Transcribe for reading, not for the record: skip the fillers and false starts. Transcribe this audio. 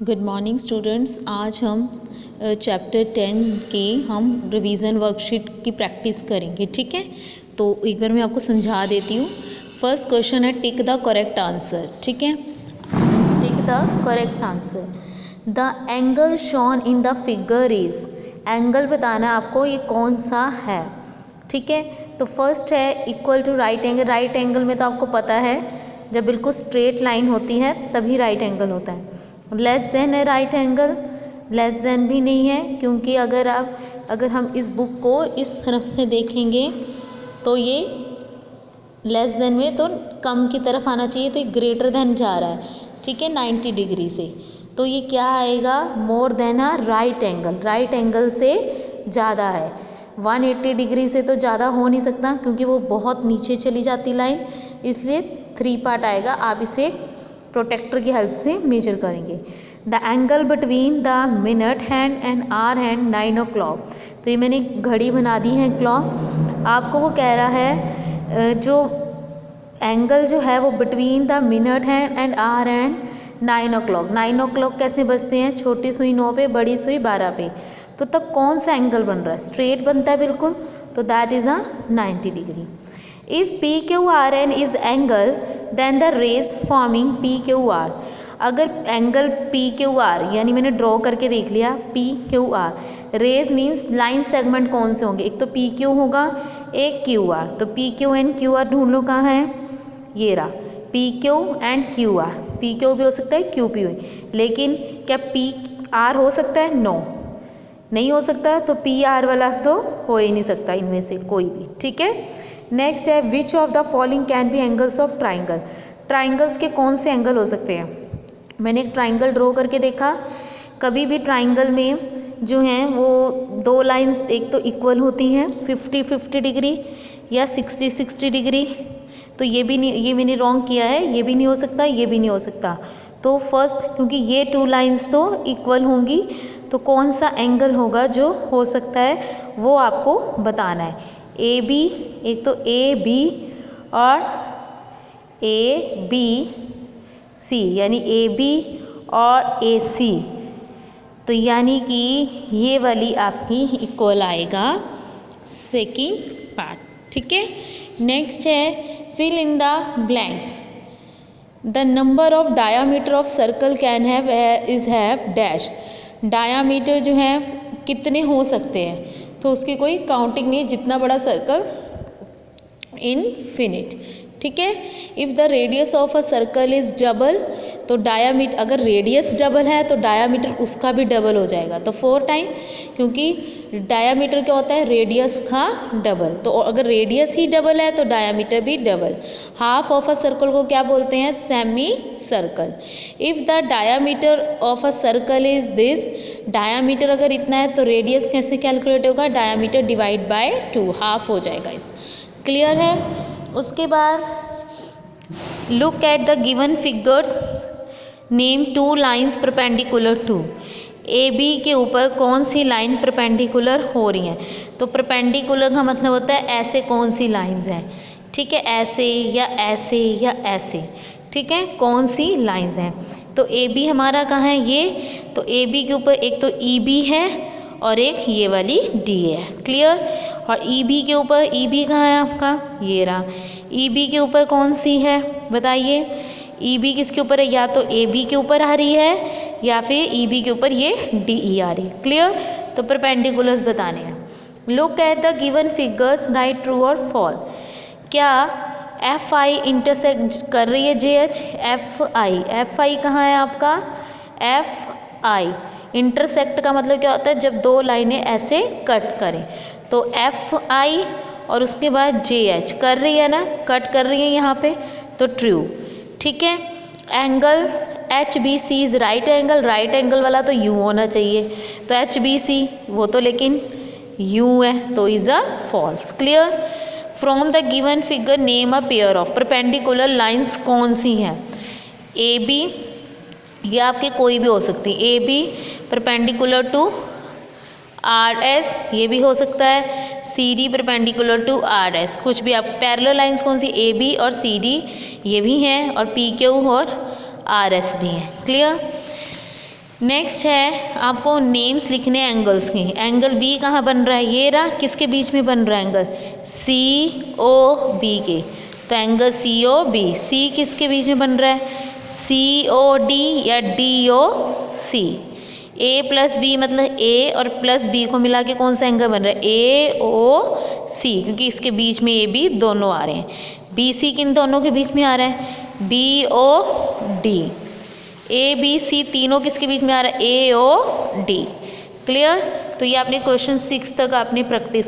Good morning students. आज हम chapter 10 की हम रिवीजन वर्कशीट की प्रैक्टिस करेंगे। ठीक है, तो एक बार मैं आपको समझा देती हूँ। फर्स्ट क्वेश्चन है टिक द करेक्ट आंसर। ठीक है, tick the correct answer. The angle shown in the figure is, angle बताना है आपको ये कौन सा है। ठीक है, तो फर्स्ट है equal to right angle. Right angle में तो आपको पता है जब बिल्कुल स्ट्रेट लाइन होती है तभी राइट एंगल होता है। लेस देन है राइट एंगल, लेस देन भी नहीं है, क्योंकि अगर हम इस बुक को इस तरफ से देखेंगे तो ये लेस देन में तो कम की तरफ आना चाहिए, तो ये ग्रेटर देन जा रहा है। ठीक है, 90 डिग्री से, तो ये क्या आएगा, more than a right angle. Right angle से ज़्यादा है। 180 डिग्री से तो ज़्यादा हो नहीं सकता क्योंकि वो बहुत नीचे चली जाती लाइन, इसलिए 3 पार्ट आएगा। आप इसे प्रोटेक्टर की हेल्प से मेजर करेंगे। The angle between the minute hand and hour hand 9 o'clock। तो ये मैंने घड़ी बना दी है क्लॉक। आपको वो कह रहा है जो एंगल जो है वो between the minute hand and hour hand 9 o'clock। 9 o'clock कैसे बजते हैं, छोटी सुई 9 पे, बड़ी सुई 12 पे। तो तब कौन सा एंगल बन रहा है, स्ट्रेट बनता है बिल्कुल, तो that is a 90 degree. If P Q R N is angle then the rays forming P Q R. अगर एंगल पी क्यू आर, यानी मैंने ड्रॉ करके देख लिया P Q R, rays means line segment कौन से होंगे, एक तो पी क्यू होगा, एक क्यू आर। तो P Q and Q R ढूंढ लो कहाँ है, ये रहा P Q and Q R. P Q भी हो सकता है, क्यू पी भी, लेकिन क्या पी आर हो सकता है, नो नहीं हो सकता, तो पी आर वाला तो हो ही नहीं सकता इनमें से कोई भी। ठीक है, नेक्स्ट है which of the following can be angles of triangle. Triangles के कौन से एंगल हो सकते हैं। मैंने एक ट्राइंगल ड्रॉ करके देखा, कभी भी ट्राइंगल में जो हैं वो दो लाइंस एक तो इक्वल होती हैं 50-50 डिग्री या 60-60 डिग्री, तो ये भी नहीं, ये मैंने रॉन्ग किया है, ये भी नहीं हो सकता, ये भी नहीं हो सकता। तो फर्स्ट, क्योंकि ये 2 लाइंस तो इक्वल होंगी, तो कौन सा एंगल होगा जो हो सकता है वो आपको बताना है। ए बी, एक तो ए बी और ए बी सी, यानी ए बी और ए सी, तो यानी कि ये वाली आपकी इक्वल आएगा सेकेंड पार्ट। ठीक है, नेक्स्ट है fill in the blanks. The number of diameter of circle can have is have dash. Diameter जो है कितने हो सकते हैं, तो उसकी कोई काउंटिंग नहीं है, जितना बड़ा सर्कल इनफिनिट। ठीक है, if the radius of a circle is double, तो डायामीटर, अगर रेडियस डबल है तो डायामीटर उसका भी डबल हो जाएगा, तो 4 टाइम, क्योंकि डायामीटर क्या होता है, रेडियस का डबल। तो अगर रेडियस ही डबल है तो डायामीटर भी double. Half of a circle को क्या बोलते हैं, semi circle. If the diameter of a circle is this, diameter अगर इतना है तो रेडियस कैसे कैलकुलेट होगा, डायामीटर डिवाइड बाय 2, हाफ हो जाएगा इस। क्लियर है। उसके बाद look at the given figures, name 2 lines perpendicular to. A B के ऊपर कौन सी लाइन परपेंडिकुलर हो रही हैं, तो परपेंडिकुलर का मतलब होता है ऐसे कौन सी लाइंस हैं। ठीक है, ऐसे या ऐसे या ऐसे। ठीक है, कौन सी लाइंस हैं, तो ए बी हमारा कहाँ है, ये, तो ए बी के ऊपर एक तो ई बी है और एक ये वाली डी है। क्लियर। और ई बी के ऊपर, ई बी कहाँ है आपका, ये रहा। ई बी के ऊपर कौन सी है बताइए, ई बी किसके ऊपर है, या तो ए बी के ऊपर आ रही है या फिर ई बी के ऊपर ये डी ई आ रही है। क्लियर, तो परपेंडिकुलर्स बताने हैं। Look at the given figures, right true और फॉल। क्या एफ आई इंटरसेक्ट कर रही है जे एच, एफ आई कहाँ है आपका, एफ आई इंटरसेक्ट का मतलब क्या होता है, जब 2 लाइनें ऐसे कट करें, तो एफ आई और उसके बाद जे एच कर रही है ना, कट कर रही है यहाँ पे, तो ट्रू। ठीक है, angle H B C is right angle, right angle वाला तो यू होना चाहिए, तो एच बी सी वो तो लेकिन यू है, तो is a false. Clear. From the given figure name a pair of perpendicular lines, कौन सी हैं, ए बी, ये आपके कोई भी हो सकती है, A B perpendicular to R S, ये भी हो सकता है, C D perpendicular to R S, कुछ भी। आप पैरेलल लाइंस कौन सी, ए बी और सी डी ये भी हैं, और पी क्यू और आर एस भी हैं। क्लियर। नेक्स्ट है आपको नेम्स लिखने एंगल्स के। एंगल बी कहाँ बन रहा है, ये रहा, किसके बीच में बन रहा है एंगल, सी ओ बी के। तो एंगल सी ओ बी, सी किसके बीच में बन रहा है, सी ओ डी या डी ओ सी। ए प्लस बी मतलब ए और प्लस बी को मिला के कौन सा एंगल बन रहा है, ए ओ सी, क्योंकि इसके बीच में ए बी दोनों आ रहे हैं। बी सी किन दोनों के बीच में आ रहा है, B O D. A B C तीनों किसके बीच में आ रहा है, ए ओ डी। क्लियर। तो ये आपने क्वेश्चन 6 तक आपने प्रैक्टिस